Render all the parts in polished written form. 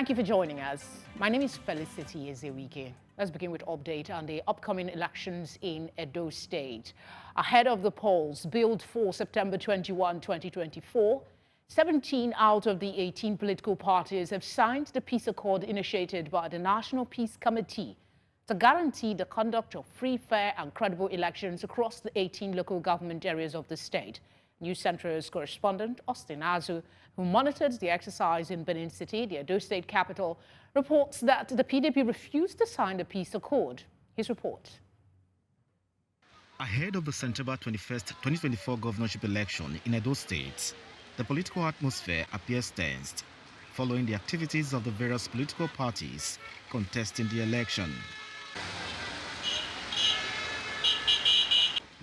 Thank you for joining us. My name is Felix Ikhuenbor. Let's begin with update on the upcoming elections in Edo State. Ahead of the polls billed for September 21, 2024, 17 out of the 18 political parties have signed the peace accord initiated by the National Peace Committee to guarantee the conduct of free, fair and credible elections across the 18 local government areas of the state. News Center's correspondent, Austin Azu, who monitors the exercise in Benin City, the Edo State capital, reports that the PDP refused to sign the peace accord. His report. Ahead of the September 21st, 2024 governorship election in Edo State, the political atmosphere appears tensed following the activities of the various political parties contesting the election.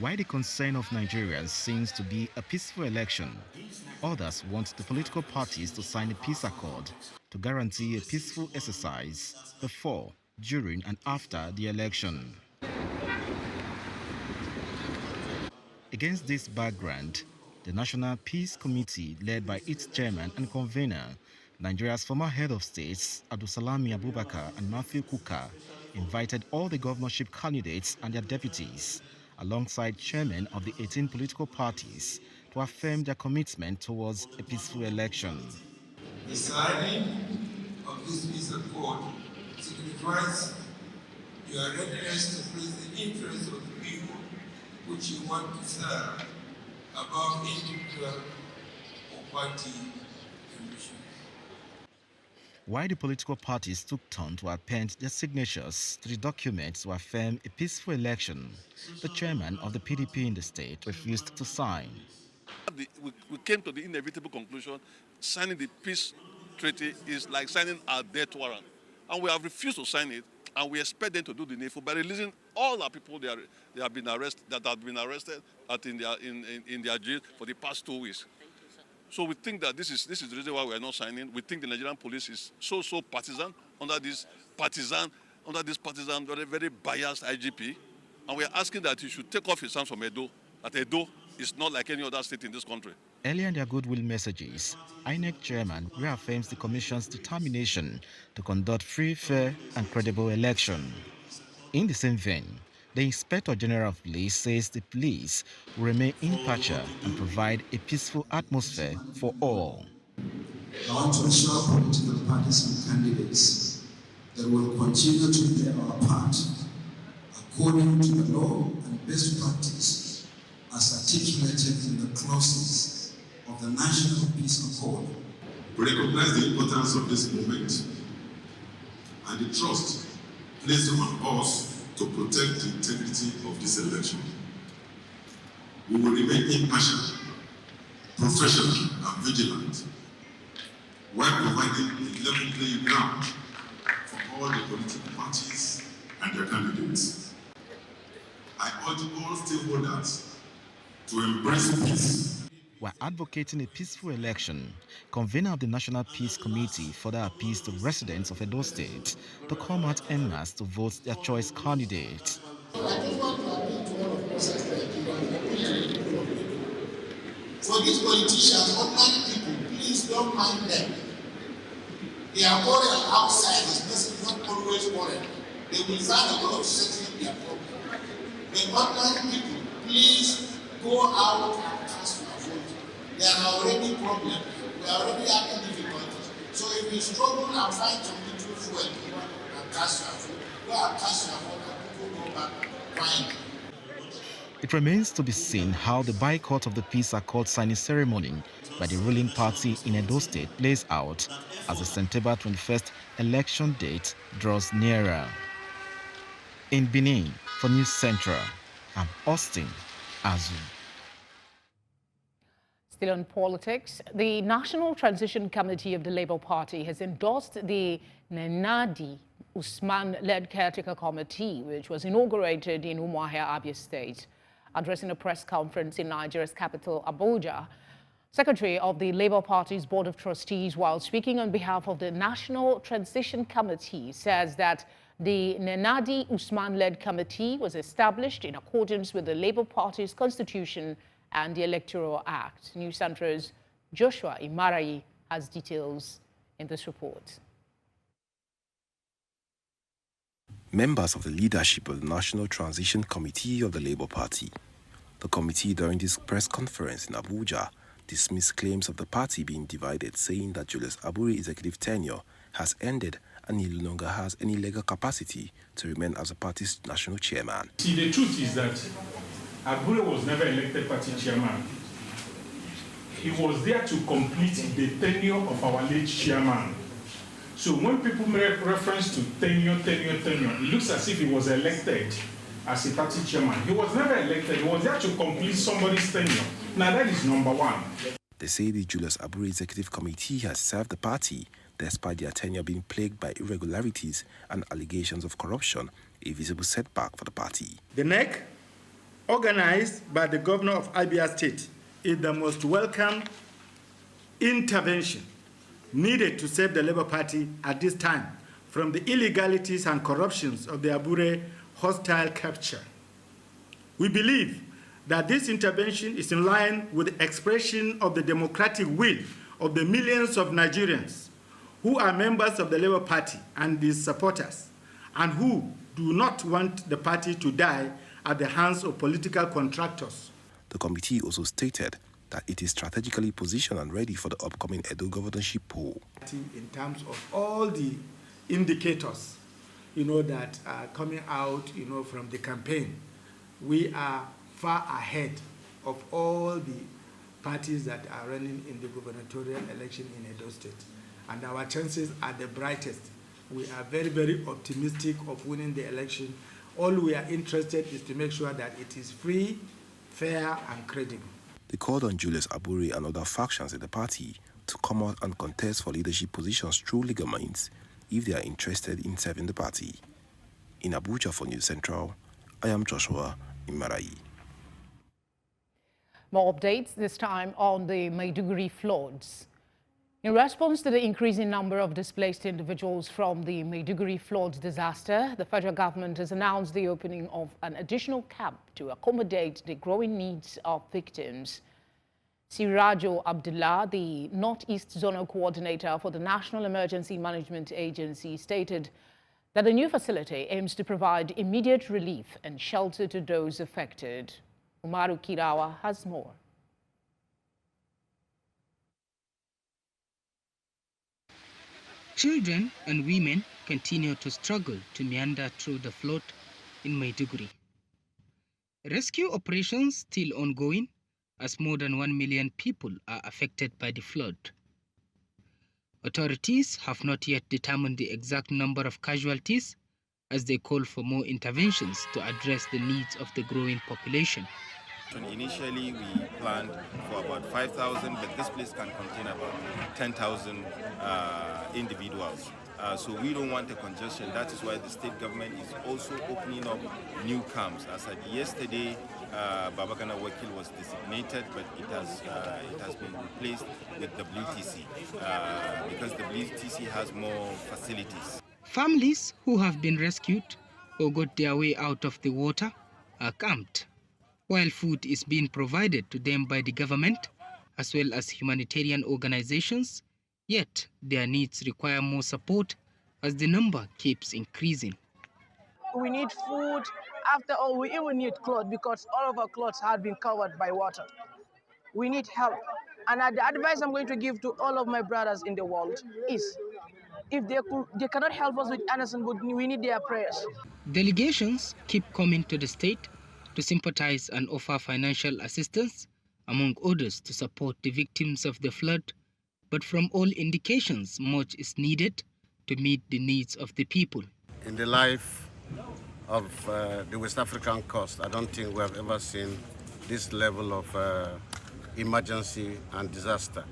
While the concern of Nigerians seems to be a peaceful election, others want the political parties to sign a peace accord to guarantee a peaceful exercise before, during and after the election. Against this background, the National Peace Committee, led by its chairman and convener, Nigeria's former head of states, Abdulsalami Abubakar and Matthew Kuka, invited all the governorship candidates and their deputies, alongside chairmen of the 18 political parties, to affirm their commitment towards a peaceful election. The signing of this peace accord signifies your readiness to place the interests of the people which you want to serve above individual or party ambition. While the political parties took turn to append their signatures to the document to affirm a peaceful election, the chairman of the PDP in the state refused to sign. We came to the inevitable conclusion: signing the peace treaty is like signing a death warrant, and we have refused to sign it. And we expect them to do the needful by releasing all our people that have been arrested in their jail for the past 2 weeks. So we think that this is the reason why we are not signing. We think the Nigerian police is so partisan under this very, very biased IGP, and we are asking that he should take off his hands from Edo. That Edo is not like any other state in this country. Earlier in their goodwill messages, INEC chairman reaffirms the commission's determination to conduct free, fair and credible election. In the same vein, the Inspector General of Police says the police will remain impartial and provide a peaceful atmosphere for all. I want to assure political parties and candidates that we will continue to play our part according to the law and best practice as articulated in the clauses of the National Peace Accord. We recognize the importance of this movement and the trust placed on us to protect the integrity of this election. We will remain impartial, professional and vigilant, while providing a level playing ground for all the political parties and their candidates. I urge all stakeholders to embrace peace. While advocating a peaceful election, convener of the National Peace Committee further appeals to residents of Edo State to come out en masse to vote their choice candidate. For these politicians, ordinary people, please don't mind them. They are worried outside, it's not always worried. They will find a way of settling their problem. The ordinary people, please go out and cast your vote. There are already problems. We are already having difficulties. So if you struggle and find some little fuel and cast your vote, go and cast your vote and people go back crying. It remains to be seen how the boycott of the peace accord signing ceremony by the ruling party in Edo State plays out as the September 21st election date draws nearer. In Benin, for News Central, I'm Austin Azu. Still on politics, the National Transition Committee of the Labour Party has endorsed the Nenadi Usman-led caretaker committee, which was inaugurated in Umuahia, Abia State. Addressing a press conference in Nigeria's capital, Abuja, Secretary of the Labour Party's Board of Trustees, while speaking on behalf of the National Transition Committee, says that the Nenadi Usman-led committee was established in accordance with the Labour Party's constitution and the Electoral Act. News Center's Joshua Imarayi has details in this report. members of the leadership of the National Transition Committee of the Labour Party. The committee, during this press conference in Abuja, dismissed claims of the party being divided, saying that Julius Aburi's executive tenure has ended and he no longer has any legal capacity to remain as the party's national chairman. See, the truth is that Aburi was never elected party chairman. He was there to complete the tenure of our late chairman. So when people make reference to tenure, it looks as if he was elected as a party chairman. He was never elected. He was there to complete somebody's tenure. Now that is number one. They say the Julius Aburi Executive Committee has served the party despite their tenure being plagued by irregularities and allegations of corruption, a visible setback for the party. The NEC, organized by the governor of Abia State, is the most welcome intervention needed to save the Labour Party at this time from the illegalities and corruptions of the Abure hostile capture. We believe that this intervention is in line with the expression of the democratic will of the millions of Nigerians who are members of the Labour Party and its supporters, and who do not want the party to die at the hands of political contractors. The committee also stated that it is strategically positioned and ready for the upcoming Edo governorship poll. In terms of all the indicators, that are coming out, from the campaign, we are far ahead of all the parties that are running in the gubernatorial election in Edo State. And our chances are the brightest. We are very, very optimistic of winning the election. All we are interested is to make sure that it is free, fair, and credible. They called on Julius Aburi and other factions in the party to come out and contest for leadership positions through legal means if they are interested in serving the party. In Abuja for News Central, I am Joshua Imarai. More updates, this time on the Maiduguri floods. In response to the increasing number of displaced individuals from the Maiduguri flood disaster, the federal government has announced the opening of an additional camp to accommodate the growing needs of victims. Sirajo Abdullah, the Northeast Zonal Coordinator for the National Emergency Management Agency, stated that the new facility aims to provide immediate relief and shelter to those affected. Umaru Kirawa has more. Children and women continue to struggle to meander through the flood in Maiduguri. Rescue operations still ongoing as more than 1 million people are affected by the flood. Authorities have not yet determined the exact number of casualties as they call for more interventions to address the needs of the growing population. Initially, we planned for about 5,000, but this place can contain about 10,000 individuals. So we don't want a congestion. That is why the state government is also opening up new camps. As at yesterday, Babagana Wakil was designated, but it has been replaced with WTC because WTC has more facilities. Families who have been rescued or got their way out of the water are camped, while food is being provided to them by the government as well as humanitarian organizations, yet their needs require more support as the number keeps increasing. We need food. After all, we even need clothes because all of our clothes have been covered by water. We need help. And the advice I'm going to give to all of my brothers in the world is, if they cannot help us with anything good, we need their prayers. Delegations keep coming to the state to sympathize and offer financial assistance, among others, to support the victims of the flood. But from all indications, much is needed to meet the needs of the people. In the life of the West African coast, I don't think we have ever seen this level of emergency and disaster.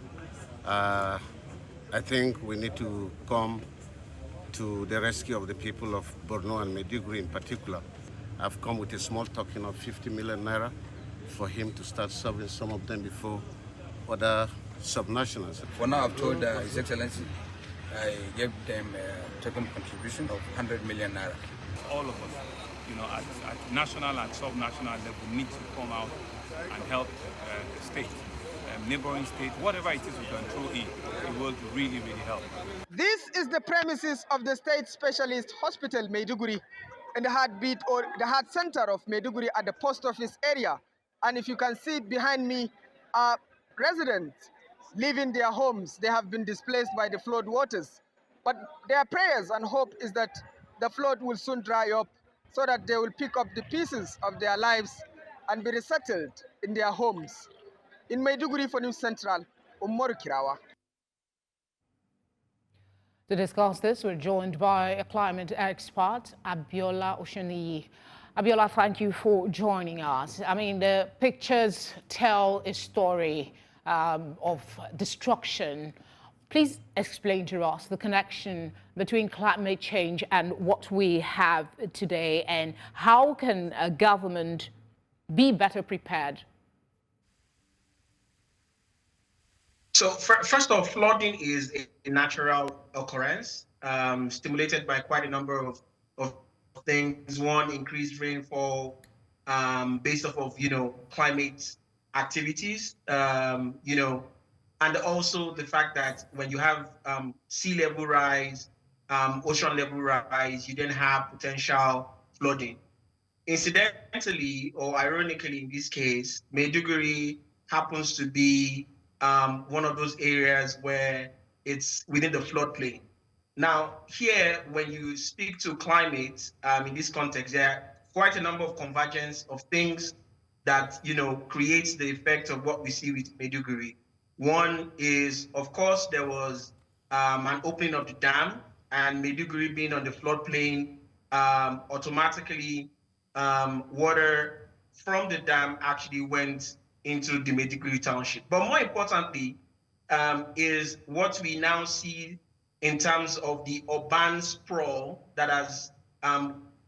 I think we need to come to the rescue of the people of Borno and Maiduguri in particular. I've come with a small token of 50 million naira for him to start serving some of them before other subnationals. For now, I've told His Excellency I gave them a token contribution of 100 million naira. All of us, at national and sub-national level, need to come out and help the state neighboring state, whatever it is we can throw in, it will really, really help. This is the premises of the State Specialist Hospital, Maiduguri, in the heartbeat or the heart center of Maiduguri at the post office area. And if you can see behind me, residents leaving their homes. They have been displaced by the flood waters. But their prayers and hope is that the flood will soon dry up so that they will pick up the pieces of their lives and be resettled in their homes. In Maiduguri for News Central, Umaru Kirawa. To discuss this, we're joined by a climate expert, Abiola Osheniyi. Abiola, thank you for joining us. I mean, the pictures tell a story of destruction. Please explain to us the connection between climate change and what we have today, and how can a government be better prepared? So first off, flooding is a natural occurrence stimulated by quite a number of things. One, increased rainfall based off of, climate activities, and also the fact that when you have sea level rise, ocean level rise, you then have potential flooding. Incidentally, or ironically in this case, Maiduguri happens to be one of those areas where it's within the floodplain. Now, here, when you speak to climate in this context, there are quite a number of convergence of things that, creates the effect of what we see with Maiduguri. One is, of course, there was an opening of the dam, and Maiduguri being on the floodplain, automatically water from the dam actually went into the Maiduguri township. But more importantly, is what we now see in terms of the urban sprawl that has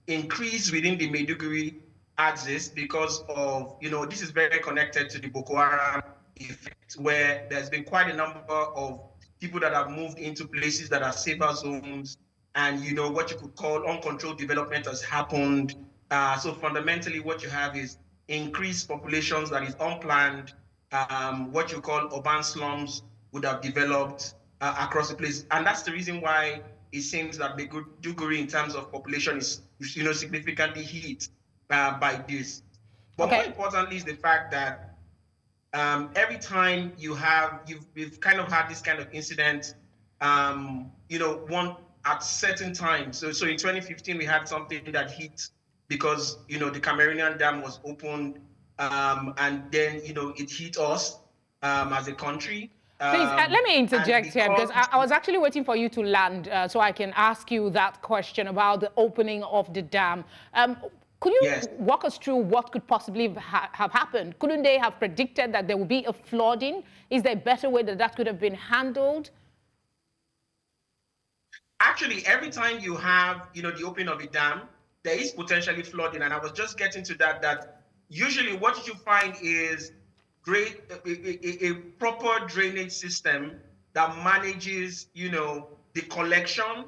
increased within the Maiduguri axis because of, this is very connected to the Boko Haram effect, where there's been quite a number of people that have moved into places that are safer zones, and what you could call uncontrolled development has happened. So fundamentally, what you have is increased populations that is unplanned. What you call urban slums would have developed across the place, and that's the reason why it seems that Maiduguri, in terms of population, is significantly hit by this. But more importantly is the fact that every time we've kind of had this kind of incident, one at certain times. So in 2015 we had something that hit because the Cameroonian dam was opened, and then it hit us as a country. Please, let me interject here, because I was actually waiting for you to land so I can ask you that question about the opening of the dam. Could you walk us through what could possibly have happened? Couldn't they have predicted that there would be a flooding? Is there a better way that could have been handled? Actually, every time you have, the opening of a dam, there is potentially flooding. And I was just getting to that usually what you find is a proper drainage system that manages, the collection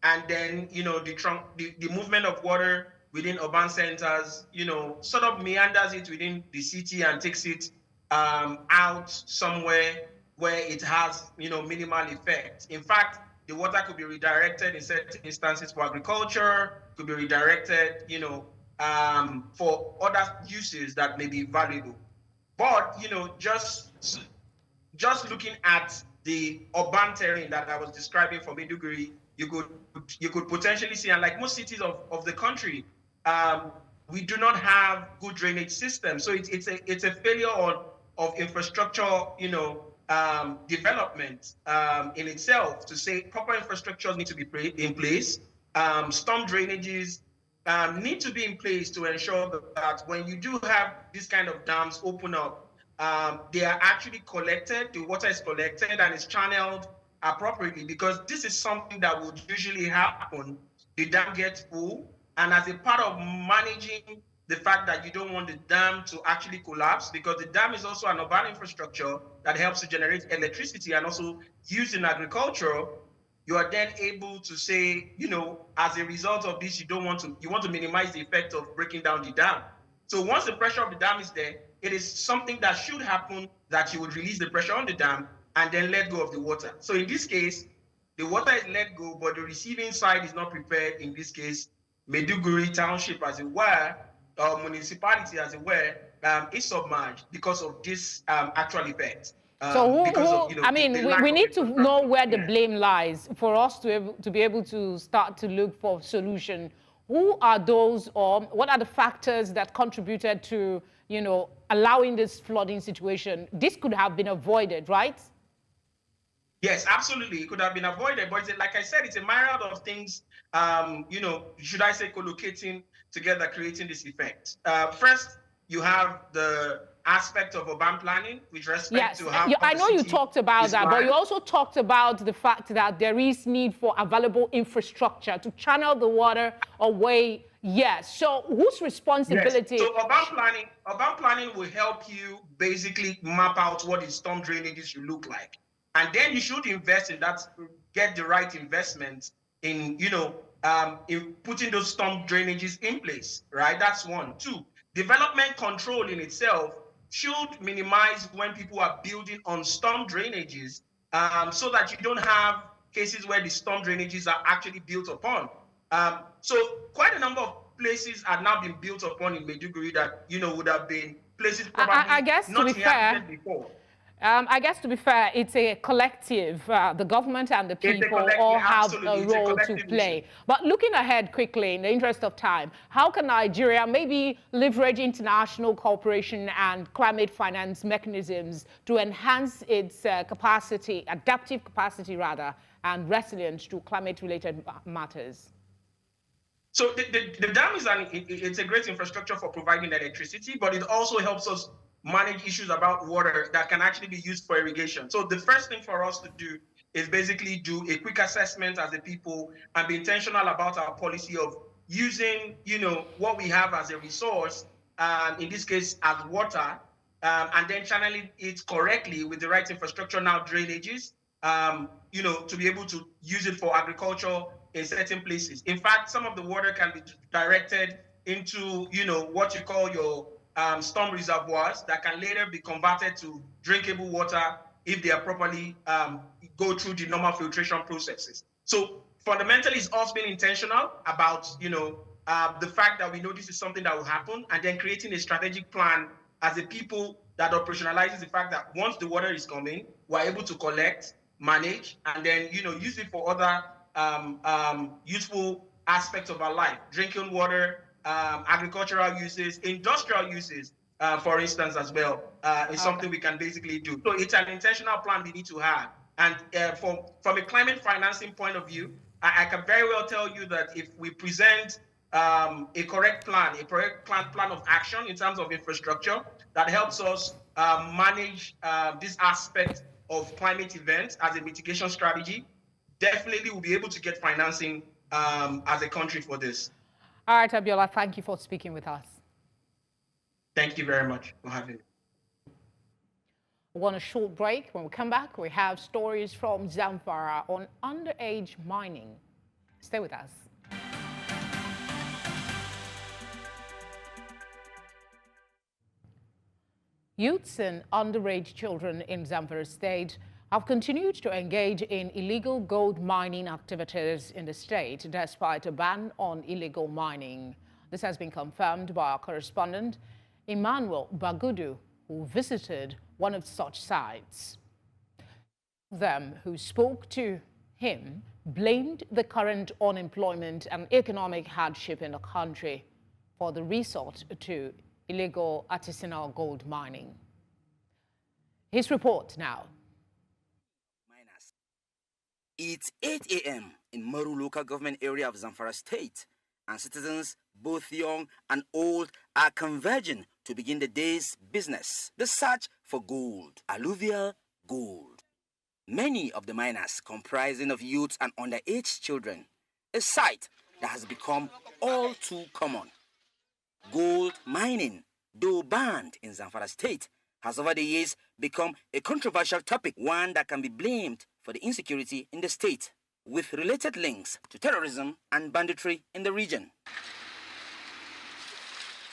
and then, the movement of water within urban centers, sort of meanders it within the city and takes it out somewhere where it has, minimal effect. In fact, the water could be redirected in certain instances for agriculture, could be redirected, for other uses that may be valuable. But, just looking at the urban terrain that I was describing for Maiduguri, you could potentially see, and like most cities of the country, we do not have good drainage systems. So it's a failure of infrastructure, development in itself, to say proper infrastructures need to be in place. Storm drainages need to be in place to ensure that when you do have this kind of dams open up, they are actually collected, the water is collected and is channeled appropriately, because this is something that would usually happen. The dam gets full, and as a part of managing the fact that you don't want the dam to actually collapse, because the dam is also an urban infrastructure that helps to generate electricity and also used in agriculture, you are then able to say, as a result of this, you want to minimize the effect of breaking down the dam. So once the pressure of the dam is there, it is something that should happen that you would release the pressure on the dam and then let go of the water. So in this case, the water is let go, but the receiving side is not prepared. In this case, Maiduguri Township, as it were, or municipality, as it were, is submerged because of this actual effect. I mean, we need to know where the blame lies for us to be able to start to look for solution. Who are those, or what are the factors that contributed to, allowing this flooding situation? This could have been avoided, right? Yes, absolutely. It could have been avoided. But like I said, it's a myriad of things, should I say, collocating together, creating this effect. First, you have the aspect of urban planning with respect to how I know you talked about that, but you also talked about the fact that there is need for available infrastructure to channel the water away. Yes. So whose responsibility? Yes. So urban planning will help you basically map out what the storm drainages should look like. And then you should invest in that, get the right investment in, in putting those storm drainages in place, right? That's one. Two, development control in itself should minimize when people are building on storm drainages, so that you don't have cases where the storm drainages are actually built upon. So quite a number of places are now being built upon in Maiduguri that, would have been places probably not inhabited before. I guess to be fair, it's a collective. The government and the people all have a role to play. But looking ahead quickly, in the interest of time, how can Nigeria maybe leverage international cooperation and climate finance mechanisms to enhance its capacity, adaptive capacity rather, and resilience to climate-related matters? So the dam it's a great infrastructure for providing electricity, but it also helps us manage issues about water that can actually be used for irrigation. So the first thing for us to do is basically do a quick assessment as a people and be intentional about our policy of using, what we have as a resource, in this case as water, and then channeling it correctly with the right infrastructure, now drainages, to be able to use it for agriculture in certain places. In fact, some of the water can be directed into, what you call your storm reservoirs that can later be converted to drinkable water if they are properly go through the normal filtration processes. So fundamentally, it's us being intentional about, the fact that we know this is something that will happen, and then creating a strategic plan as a people that operationalizes the fact that once the water is coming, we're able to collect, manage, and then, use it for other useful aspects of our life, drinking water, agricultural uses, industrial uses, for instance, as well, is something we can basically do. So it's an intentional plan we need to have. And from a climate financing point of view, I can very well tell you that if we present a correct plan, plan of action in terms of infrastructure that helps us manage this aspect of climate events as a mitigation strategy, definitely we'll be able to get financing as a country for this. All right, Abiola, thank you for speaking with us. Thank you very much for having me. We want a short break. When we come back, we have stories from Zamfara on underage mining. Stay with us. Youths and underage children in Zamfara State have continued to engage in illegal gold mining activities in the state despite a ban on illegal mining. This has been confirmed by our correspondent, Emmanuel Bagudu, who visited one of such sites. Them who spoke to him blamed the current unemployment and economic hardship in the country for the resort to illegal artisanal gold mining. His report now. It's 8 a.m. in Maru local government area of Zamfara State, and citizens, both young and old, are converging to begin the day's business, the search for gold, alluvial gold. Many of the miners comprising of youths and underage children, a sight that has become all too common. Gold mining, though banned in Zamfara State, has over the years become a controversial topic, one that can be blamed for the insecurity in the state, with related links to terrorism and banditry in the region.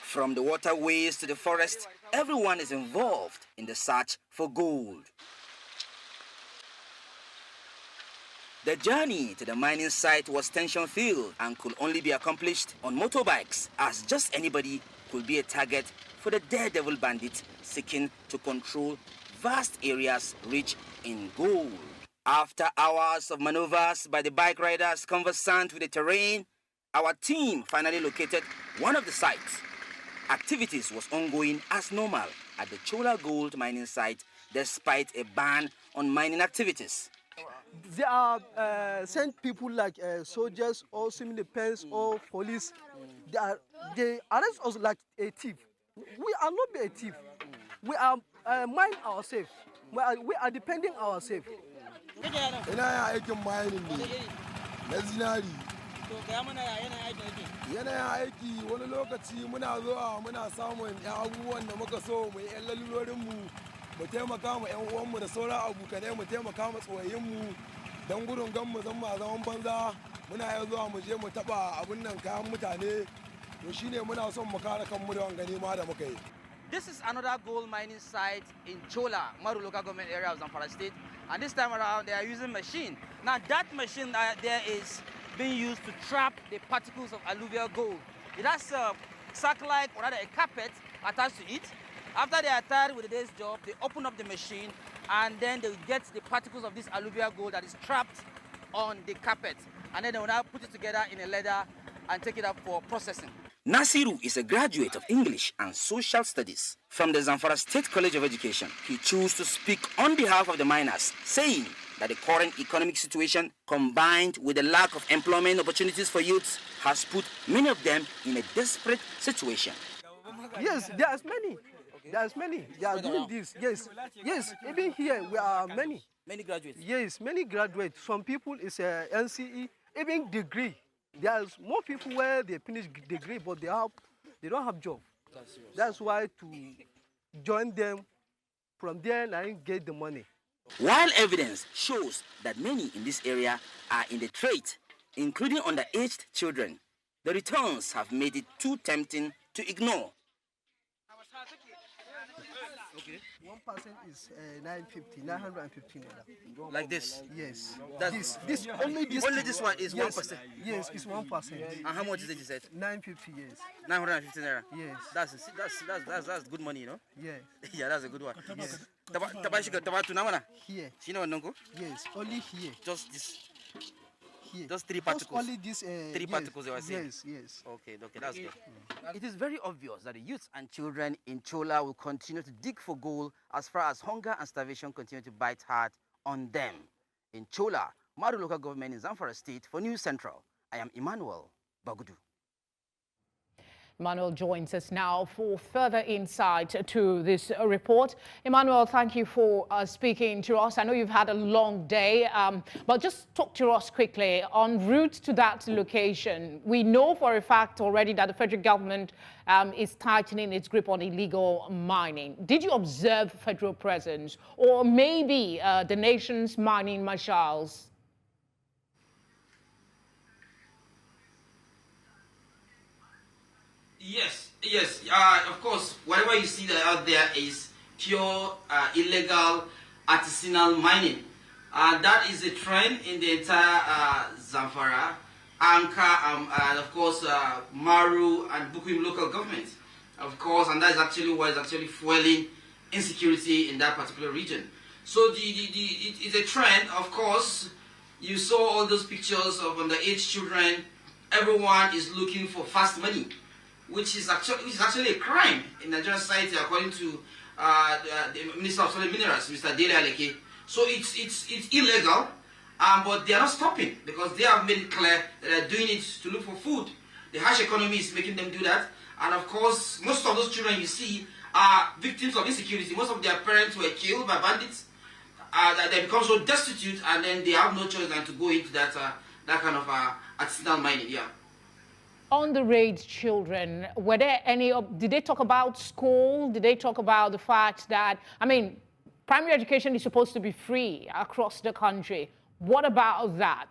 From the waterways to the forest, everyone is involved in the search for gold. The journey to the mining site was tension-filled and could only be accomplished on motorbikes, as just anybody could be a target for the daredevil bandits seeking to control vast areas rich in gold. After hours of maneuvers by the bike riders conversant with the terrain, our team finally located one of the sites. Activities was ongoing as normal at the Chola Gold mining site despite a ban on mining activities. They are sent people like soldiers or civil defense or police. They arrest us like a thief. We are not a thief. We are mine ourselves. We are depending ourselves. Ina aikin mining ne na zinari. Yanayin aiki wani lokaci muna zuwa muna samun abubuwan da muka so mu yi lalurorinmu mu taimaka ma 'yan uwanmu da sauran abokanai mu taimaka ma tsoyayyinmu don gudun gan mu zama zaman banza muna yau zuwa mu je mu taba abun nan kayan mutane to shine muna son mu kare kanmu da wanga nema da muka yi. This is another gold mining site in Chola, Maru local government area of Zamfara state, and this time around they are using machine. Now that machine there is being used to trap the particles of alluvial gold. It has a sack-like or rather a carpet attached to it. After they are tired with the day's job, they open up the machine and then they get the particles of this alluvial gold that is trapped on the carpet. And then they will now put it together in a leather and take it up for processing. Nasiru is a graduate of English and Social Studies from the Zamfara State College of Education. He chose to speak on behalf of the miners, saying that the current economic situation, combined with the lack of employment opportunities for youths, has put many of them in a desperate situation. Yes, there's many. There's many. They are doing this. Yes, yes. Even here, we are many. Many graduates? Yes, many graduates. Some people is a NCE, even degree. There's more people where they finish degree, but they don't have job. That's why to join them from there and get the money. While evidence shows that many in this area are in the trade, including underaged children, the returns have made it too tempting to ignore. Okay. 1% is 950 naira. Like this? Yes. This only this one is yes. 1%. Yes, it's 1%. And how much is it, you said? 950, yes. 950 naira. Yes. That's good money, you know? Yeah. Yeah, that's a good one. Yes. Here. Yes, only here. Just this. Here. Just three particles. Just only this. Three particles you are saying. Yes, yes. Okay, that's good. It is very obvious that the youth and children in Chola will continue to dig for gold as far as hunger and starvation continue to bite hard on them. In Chola, Maru local government in Zamfara state, for News Central, I am Emmanuel Bagudu. Emmanuel joins us now for further insight to this report. Emmanuel, thank you for speaking to us. I know you've had a long day, but just talk to us quickly en route to that location. We know for a fact already that the federal government is tightening its grip on illegal mining. Did you observe federal presence or maybe the nation's mining marshals? Yes. Of course, whatever you see that out there is pure illegal artisanal mining. That is a trend in the entire Zamfara, Anka, and of course Maru and Bukuim local government. Of course, and that is actually what is actually fueling insecurity in that particular region. So it is a trend. Of course, you saw all those pictures of underage children. Everyone is looking for fast money, which is actually a crime in Nigerian society, according to the Minister of Solid Minerals, Mr. Dele Aleke. So it's illegal, but they are not stopping because they have made it clear that they are doing it to look for food. The harsh economy is making them do that, and of course, most of those children you see are victims of insecurity. Most of their parents were killed by bandits. They become so destitute, and then they have no choice than to go into that kind of artisanal mining. Yeah. On the raid children, were there any, did they talk about school? Did they talk about the fact that, I mean, primary education is supposed to be free across the country. What about that?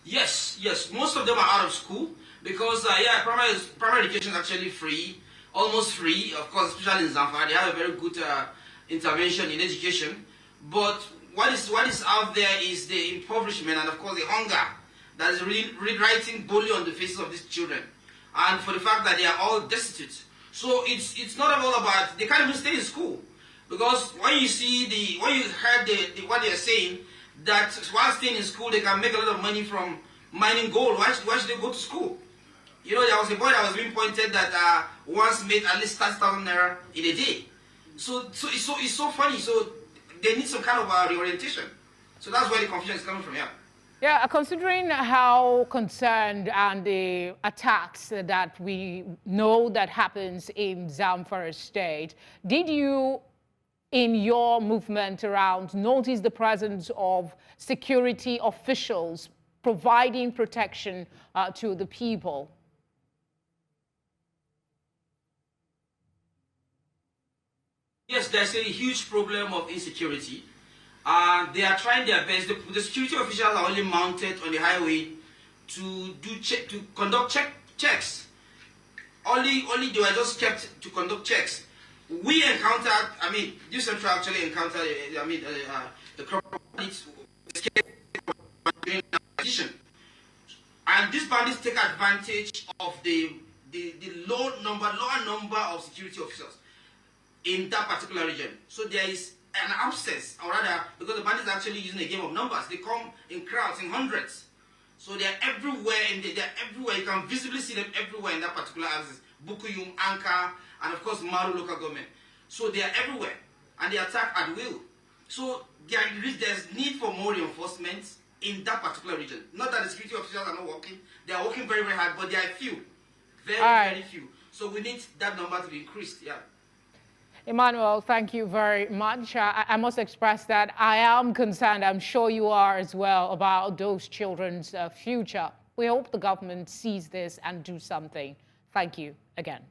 Yes. Most of them are out of school. because yeah, primary education is actually free, almost free. Of course, especially in Zamfara, they have a very good intervention in education. But what is out there is the impoverishment and of course the hunger that is rewriting boldly on the faces of these children, and for the fact that they are all destitute. So it's not all about, they can't even stay in school, because when you heard what they are saying, that while staying in school they can make a lot of money from mining gold. Why should they go to school? You know, there was a boy that was being pointed that once made at least 30,000 naira in a day. So it's so funny. So they need some kind of reorientation. So that's where the confusion is coming from here. Yeah, considering how concerned and the attacks that we know that happens in Zamfara State, did you, in your movement around, notice the presence of security officials providing protection to the people? Yes, there's a huge problem of insecurity. They are trying their best. The security officials are only mounted on the highway to conduct checks. Only they were just kept to conduct checks. We encountered, this central actually encountered, the crowd during competition. And these bandits take advantage of the lower number of security officers in that particular region. So there is an absence, or rather, because the bandits are actually using a game of numbers. They come in crowds, in hundreds. So they're everywhere, they're everywhere. You can visibly see them everywhere in that particular axis. Bukuyum, Anka, and of course Maru local government. So they are everywhere, and they attack at will. So there's need for more reinforcement in that particular region. Not that the security officials are not working. They are working very, very hard, but they are few. Very few. So we need that number to be increased, yeah. Emmanuel, thank you very much. I must express that I am concerned, I'm sure you are as well, about those children's future. We hope the government sees this and do something. Thank you again.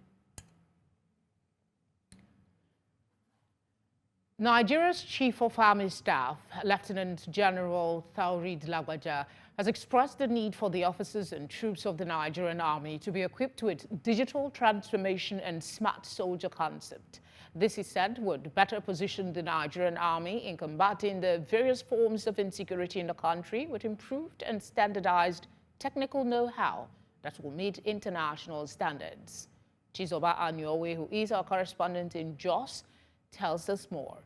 Nigeria's Chief of Army Staff, Lieutenant General Taoreed Lagbaja, has expressed the need for the officers and troops of the Nigerian Army to be equipped with digital transformation and smart soldier concept. This, he said, would better position the Nigerian Army in combating the various forms of insecurity in the country with improved and standardized technical know-how that will meet international standards. Chizoba Anyowe, who is our correspondent in Jos, tells us more.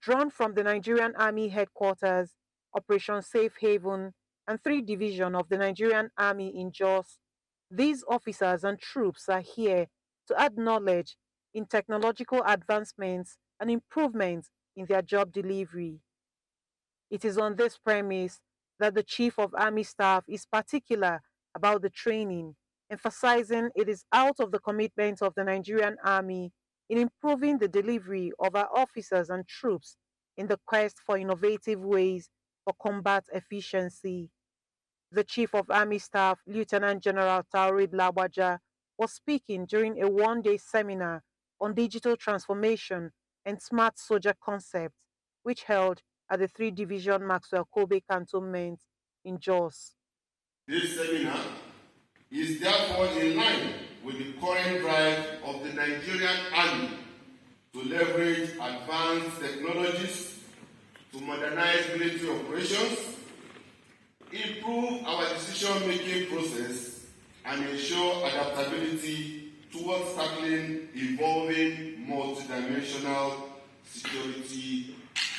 Drawn from the Nigerian Army headquarters, Operation Safe Haven, and 3 Division of the Nigerian Army in Jos, these officers and troops are here to add knowledge in technological advancements and improvements in their job delivery. It is on this premise that the Chief of Army Staff is particular about the training, emphasizing it is out of the commitment of the Nigerian Army in improving the delivery of our officers and troops in the quest for innovative ways for combat efficiency. The Chief of Army Staff, Lieutenant General Taoreed Lagbaja, was speaking during a one-day seminar on digital transformation and smart soldier concepts, which held at the 3 Division Maxwell Kobe Cantonment in Jos. This seminar is therefore in line with the current drive of the Nigerian Army to leverage advanced technologies to modernize military operations, improve our decision-making process, and ensure adaptability towards tackling evolving multidimensional security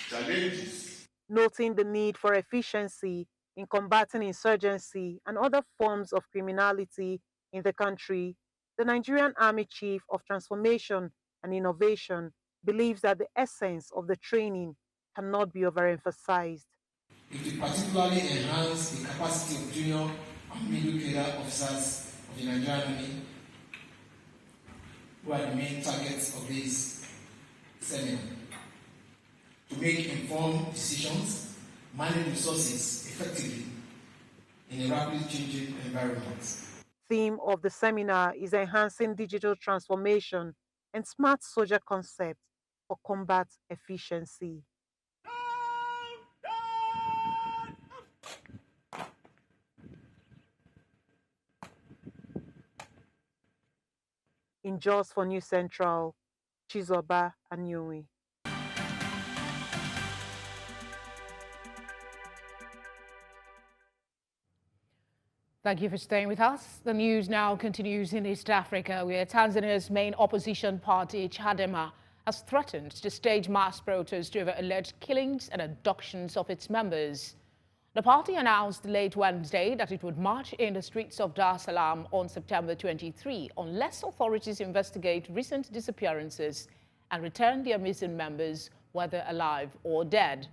challenges. Noting the need for efficiency in combating insurgency and other forms of criminality in the country, the Nigerian Army Chief of Transformation and Innovation believes that the essence of the training cannot be overemphasized. It will particularly enhance the capacity of junior and middle cadre officers of the Nigerian Army, who are the main targets of this seminar, to make informed decisions, manage resources effectively in a rapidly changing environment. Theme of the seminar is enhancing digital transformation and smart soldier concept for combat efficiency. In Jos for New Central, Chizoba Anyonwe. Thank you for staying with us. The news now continues in East Africa, where Tanzania's main opposition party, Chadema, has threatened to stage mass protests over alleged killings and abductions of its members. The party announced late Wednesday that it would march in the streets of Dar es Salaam on September 23 unless authorities investigate recent disappearances and return their missing members, whether alive or dead.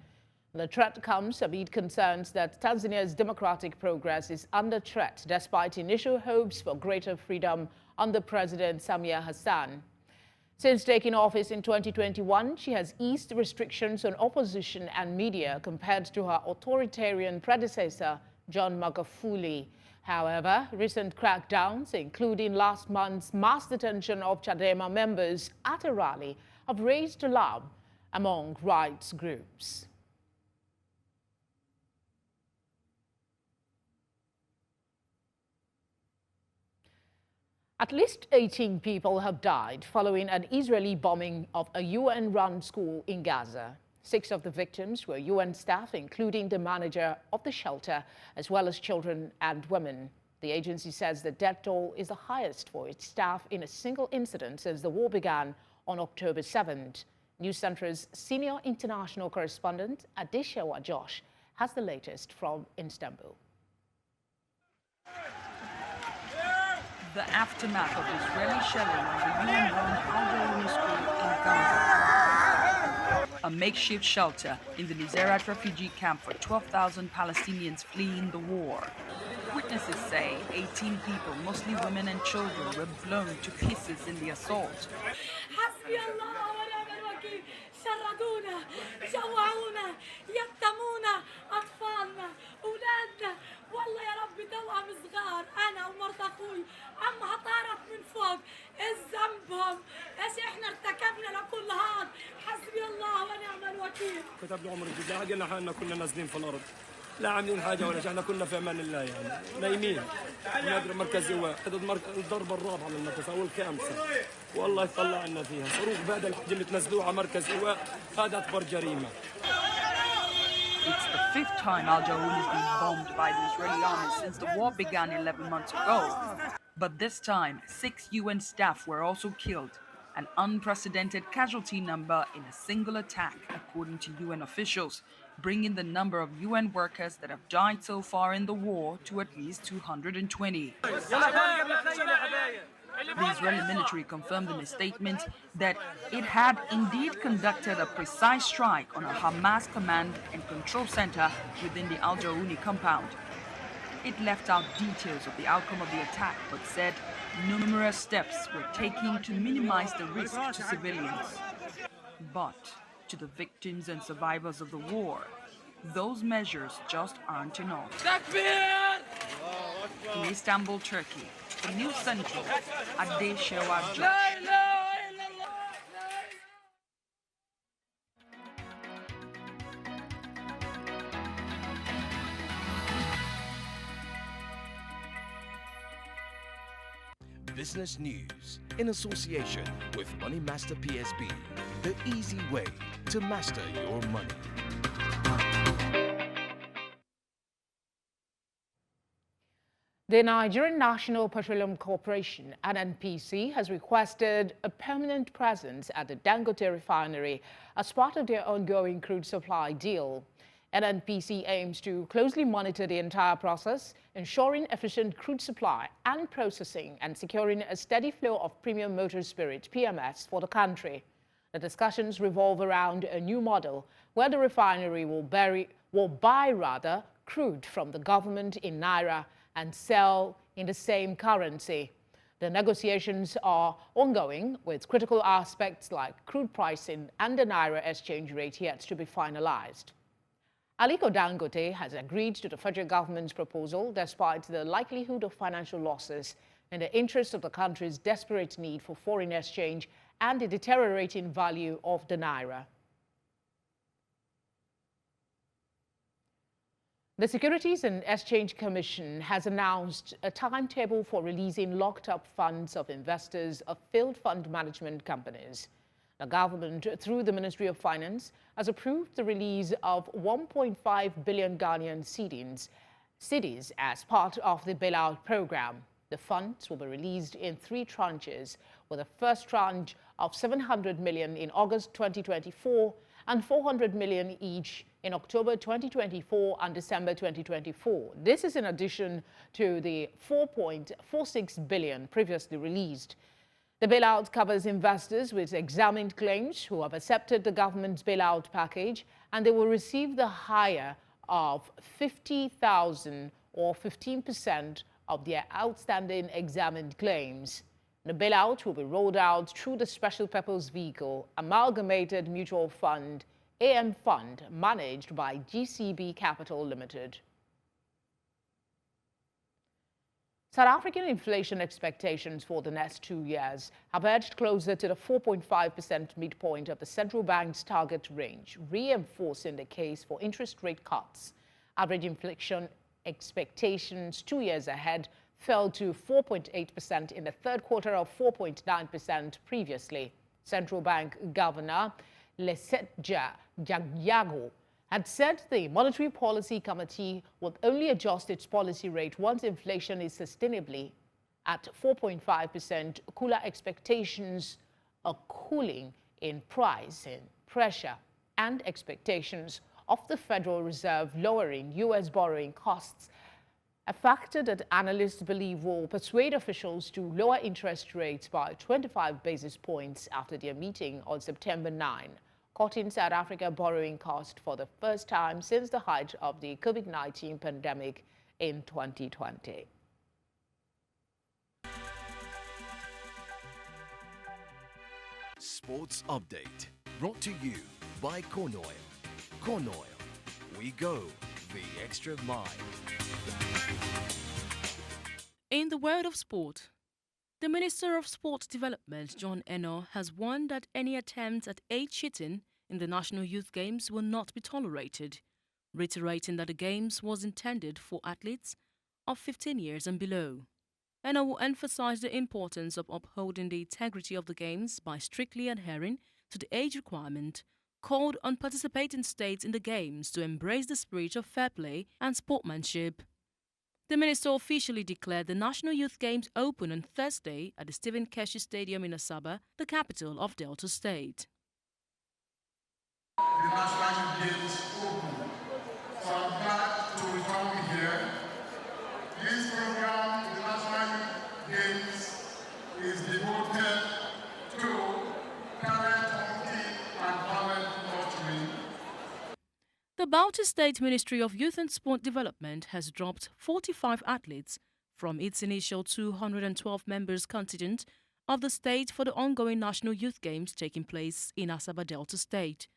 The threat comes amid concerns that Tanzania's democratic progress is under threat despite initial hopes for greater freedom under President Samia Hassan. Since taking office in 2021, she has eased restrictions on opposition and media compared to her authoritarian predecessor, John Magufuli. However, recent crackdowns, including last month's mass detention of Chadema members at a rally, have raised alarm among rights groups. At least 18 people have died following an Israeli bombing of a UN-run school in Gaza. 6 of the victims were UN staff, including the manager of the shelter, as well as children and women. The agency says the death toll is the highest for its staff in a single incident since the war began on October 7th. News Centre's senior international correspondent, Adeshewa Josh, has the latest from Istanbul. The aftermath of Israeli shelling of the UN-run Al-Jarouni school in Gaza. A makeshift shelter in the Nuseirat refugee camp for 12,000 Palestinians fleeing the war. Witnesses say 18 people, mostly women and children, were blown to pieces in the assault. شردونا جوعونا يتمونا أطفالنا أولادنا والله يا رب توأم صغار أنا ومرت أخوي عمها طارت من فوق إيش ذنبهم إيش إحنا ارتكبنا لكل هذا حسبي الله ونعم الوكيل. كتب له عمر الجزاء قلنا حالنا كنا نازلين في الأرض لا عاملين حاجة ولا شيء احنا كنا في أمان الله يعني نايمين نادر مركز جوا الضربة الرابعة على المركز أو الخامسة والله يطلع لنا فيها صاروخ بعد الحاجة اللي تنزلوها على مركز جوا هذا أكبر جريمة. It's the 5th time Al-Jarouni is being bombed by the Israeli army since the war began 11 months ago. But this time, 6 UN staff were also killed, an unprecedented casualty number in a single attack, according to UN officials, bringing the number of UN workers that have died so far in the war to at least 220. The Israeli military confirmed in a statement that it had indeed conducted a precise strike on a Hamas command and control center within the Al-Jarouni compound. It left out details of the outcome of the attack, but said numerous steps were taken to minimize the risk to civilians. But to the victims and survivors of the war, those measures just aren't enough. In Istanbul, Turkey, for News Central, Adeshewa Josh. Business news in association with Money Master PSB, the easy way to master your money. The Nigerian National Petroleum Corporation, NNPC, has requested a permanent presence at the Dangote refinery as part of their ongoing crude supply deal. NNPC aims to closely monitor the entire process, ensuring efficient crude supply and processing and securing a steady flow of premium motor spirit, PMS, for the country. The discussions revolve around a new model where the refinery will buy crude from the government in Naira and sell in the same currency. The negotiations are ongoing, with critical aspects like crude pricing and the Naira exchange rate yet to be finalized. Aliko Dangote has agreed to the federal government's proposal despite the likelihood of financial losses in the interest of the country's desperate need for foreign exchange and the deteriorating value of the naira. The Securities and Exchange Commission has announced a timetable for releasing locked-up funds of investors of failed fund management companies. The government, through the Ministry of Finance, has approved the release of 1.5 billion Ghanaian cedis as part of the bailout program. The funds will be released in 3 tranches, with the first tranche of 700 million in August 2024 and 400 million each in October 2024 and December 2024. This is in addition to the 4.46 billion previously released. The bailout covers investors with examined claims who have accepted the government's bailout package, and they will receive the hire of 50,000 or 15% of their outstanding examined claims. The bailout will be rolled out through the Special Purpose Vehicle Amalgamated Mutual Fund AM Fund managed by GCB Capital Limited. South African inflation expectations for the next 2 years have edged closer to the 4.5% midpoint of the central bank's target range, reinforcing the case for interest rate cuts. Average inflation expectations 2 years ahead fell to 4.8% in the third quarter of 4.9% previously. Central Bank Governor Lesetja Jagyago had said the Monetary Policy Committee would only adjust its policy rate once inflation is sustainably at 4.5%. Cooler expectations, a cooling in pricing pressure, and expectations of the Federal Reserve lowering U.S. borrowing costs, a factor that analysts believe will persuade officials to lower interest rates by 25 basis points after their meeting on September 9, cutting South Africa borrowing cost for the first time since the height of the COVID-19 pandemic in 2020. Sports Update, brought to you by Corn Oil. Corn Oil, we go the extra mile. In the world of sport, the Minister of Sports Development, John Eno, has warned that any attempts at age cheating in the National Youth Games will not be tolerated, reiterating that the Games was intended for athletes of 15 years and below. Eno will emphasize the importance of upholding the integrity of the Games by strictly adhering to the age requirement, called on participating states in the Games to embrace the spirit of fair play and sportsmanship. The minister officially declared the National Youth Games open on Thursday at the Stephen Keshi Stadium in Asaba, the capital of Delta State. The National Youth Games open. So I'm glad to welcome here. This program, the National Youth Games, is devoted to talent hunting and talent nurturing. The Bauchi State Ministry of Youth and Sport Development has dropped 45 athletes from its initial 212 members contingent of the state for the ongoing National Youth Games taking place in Asaba Delta State.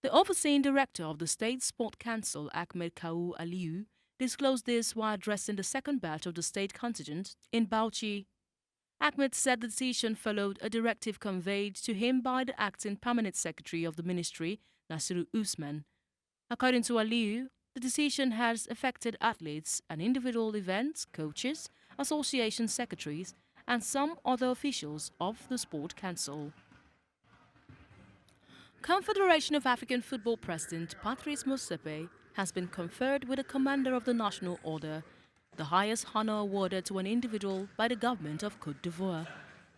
The overseeing director of the State Sport Council, Ahmed Kau Aliyu, disclosed this while addressing the second batch of the state contingent in Bauchi. Ahmed said the decision followed a directive conveyed to him by the acting permanent secretary of the ministry, Nasiru Usman. According to Aliyu, the decision has affected athletes and individual events, coaches, association secretaries, and some other officials of the Sport Council. Confederation of African Football President Patrice Motsepe has been conferred with the Commander of the National Order, the highest honor awarded to an individual by the government of Côte d'Ivoire.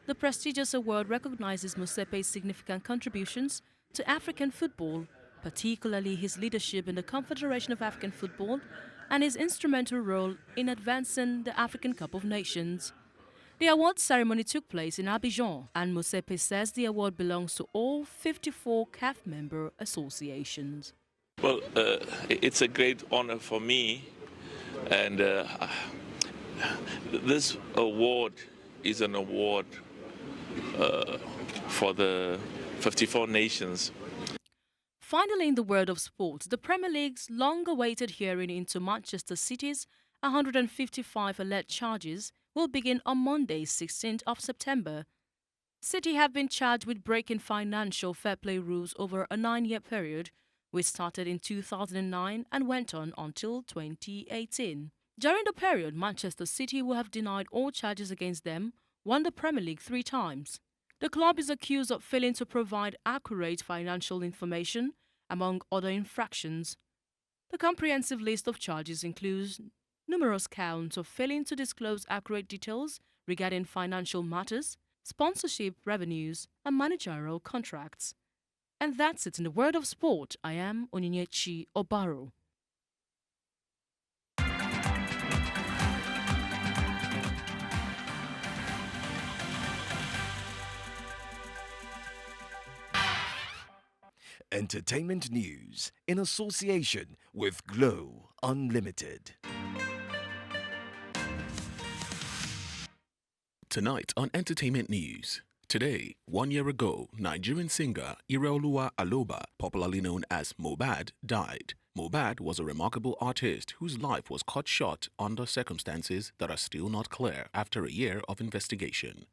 The prestigious award recognizes Motsepe's significant contributions to African football, particularly his leadership in the Confederation of African Football and his instrumental role in advancing the African Cup of Nations. The award ceremony took place in Abidjan, and Motsepe says the award belongs to all 54 CAF member associations. Well, it's a great honor for me, and this award is an award for the 54 nations. Finally, in the world of sports, the Premier League's long-awaited hearing into Manchester City's 155 alleged charges will begin on Monday, 16th of September. City have been charged with breaking financial fair play rules over a 9-year period, which started in 2009 and went on until 2018. During the period, Manchester City, who have denied all charges against them, won the Premier League 3 times. The club is accused of failing to provide accurate financial information, among other infractions. The comprehensive list of charges includes numerous counts of failing to disclose accurate details regarding financial matters, sponsorship revenues, and managerial contracts. And that's it in the world of sport. I am Onyinyechi Obaro. Entertainment news in association with Glow Unlimited. Tonight on Entertainment News. Today, 1 year ago, Nigerian singer Ireoluwa Aloba, popularly known as Mohbad, died. Mohbad was a remarkable artist whose life was cut short under circumstances that are still not clear after a year of investigation.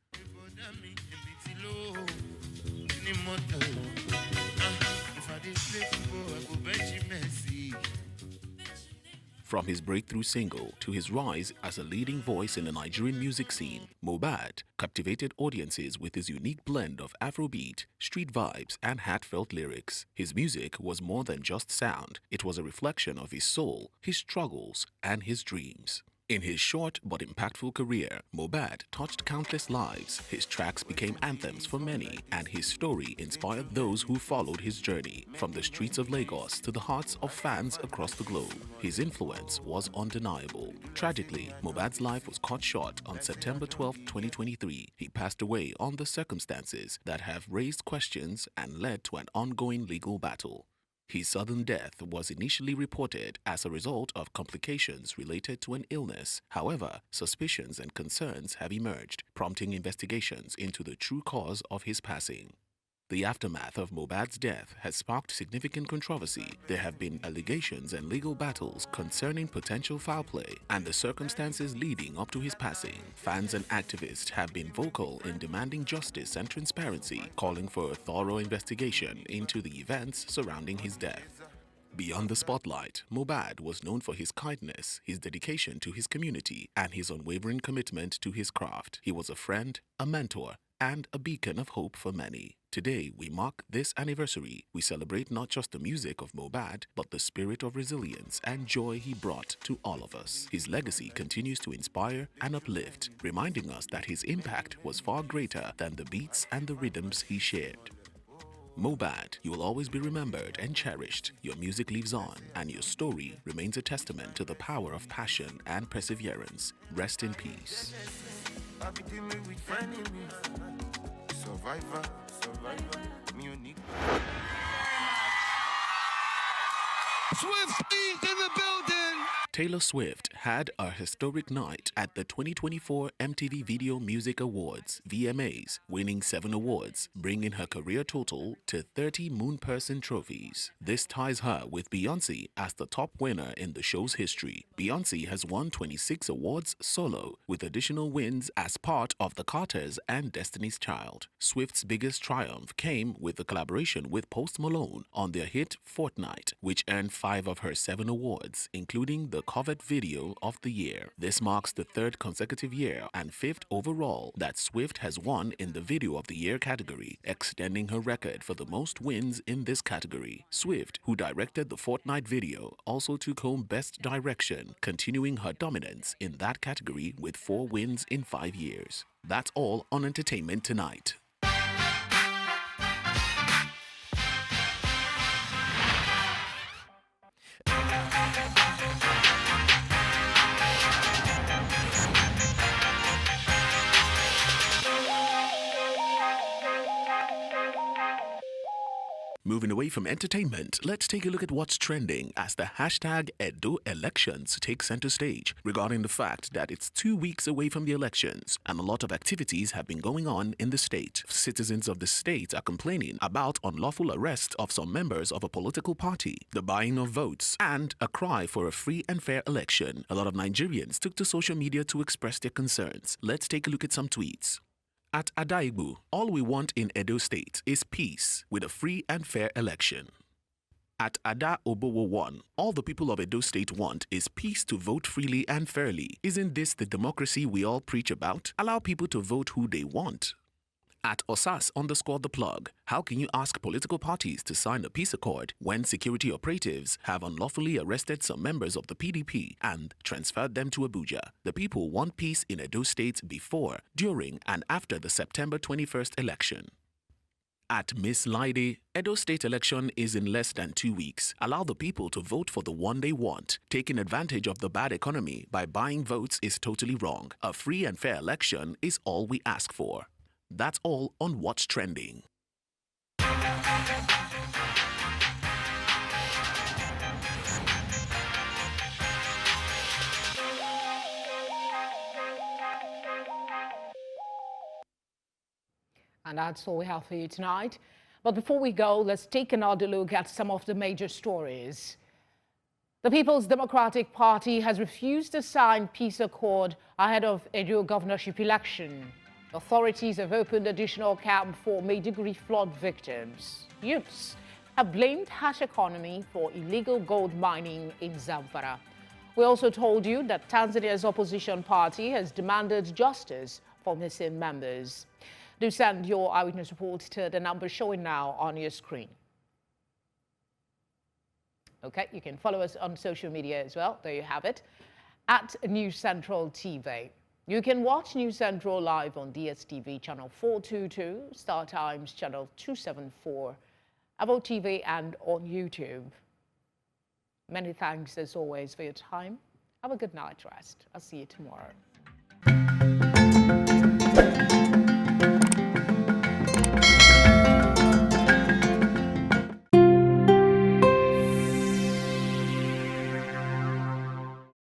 From his breakthrough single to his rise as a leading voice in the Nigerian music scene, Mohbad captivated audiences with his unique blend of Afrobeat, street vibes, and heartfelt lyrics. His music was more than just sound. It was a reflection of his soul, his struggles, and his dreams. In his short but impactful career, Mohbad touched countless lives. His tracks became anthems for many, and his story inspired those who followed his journey, from the streets of Lagos to the hearts of fans across the globe. His influence was undeniable. Tragically, Mohbad's life was cut short on September 12, 2023. He passed away under circumstances that have raised questions and led to an ongoing legal battle. His sudden death was initially reported as a result of complications related to an illness. However, suspicions and concerns have emerged, prompting investigations into the true cause of his passing. The aftermath of Mohbad's death has sparked significant controversy. There have been allegations and legal battles concerning potential foul play and the circumstances leading up to his passing. Fans and activists have been vocal in demanding justice and transparency, calling for a thorough investigation into the events surrounding his death. Beyond the spotlight, Mohbad was known for his kindness, his dedication to his community, and his unwavering commitment to his craft. He was a friend, a mentor, and a beacon of hope for many. Today, we mark this anniversary. We celebrate not just the music of Mohbad, but the spirit of resilience and joy he brought to all of us. His legacy continues to inspire and uplift, reminding us that his impact was far greater than the beats and the rhythms he shared. Mohbad, you will always be remembered and cherished. Your music lives on, and your story remains a testament to the power of passion and perseverance. Rest in peace. Swift in the building. Taylor Swift had a historic night at the 2024 MTV Video Music Awards, VMAs, winning 7 awards, bringing her career total to 30 Moon Person trophies. This ties her with Beyoncé as the top winner in the show's history. Beyoncé has won 26 awards solo, with additional wins as part of The Carters and Destiny's Child. Swift's biggest triumph came with the collaboration with Post Malone on their hit Fortnite, which earned 5 of her 7 awards, including the covered video of the year. This marks the 3rd consecutive year and 5th overall that Swift has won in the Video of the Year category, extending her record for the most wins in this category. Swift, who directed the Fortnite video, also took home Best Direction, continuing her dominance in that category with 4 wins in 5 years. That's all on Entertainment Tonight. Moving away from entertainment, let's take a look at what's trending as the hashtag Edo Elections take center stage, regarding the fact that it's 2 weeks away from the elections and a lot of activities have been going on in the state. Citizens of the state are complaining about unlawful arrest of some members of a political party, the buying of votes, and a cry for a free and fair election. A lot of Nigerians took to social media to express their concerns. Let's take a look at some tweets. At Adaibu, all we want in Edo State is peace with a free and fair election. At Ada Obowo 1, all the people of Edo State want is peace to vote freely and fairly. Isn't this the democracy we all preach about? Allow people to vote who they want. At Osas_the plug, how can you ask political parties to sign a peace accord when security operatives have unlawfully arrested some members of the PDP and transferred them to Abuja? The people want peace in Edo State before, during, and after the September 21st election. At Miss Laide, Edo State election is in less than 2 weeks. Allow the people to vote for the one they want. Taking advantage of the bad economy by buying votes is totally wrong. A free and fair election is all we ask for. That's all on What's Trending. And that's all we have for you tonight. But before we go, let's take another look at some of the major stories. The People's Democratic Party has refused to sign peace accord ahead of Edo Governorship Election. Authorities have opened additional camp for Maiduguri flood victims. Youths have blamed harsh economy for illegal gold mining in Zamfara. We also told you that Tanzania's opposition party has demanded justice for missing members. Do send your eyewitness report to the number showing now on your screen. Okay, you can follow us on social media as well. There you have it, at News Central TV. You can watch News Central live on DSTV channel 422, Star Times channel 274, Avo TV, and on YouTube. Many thanks as always for your time. Have a good night rest. I'll see you tomorrow.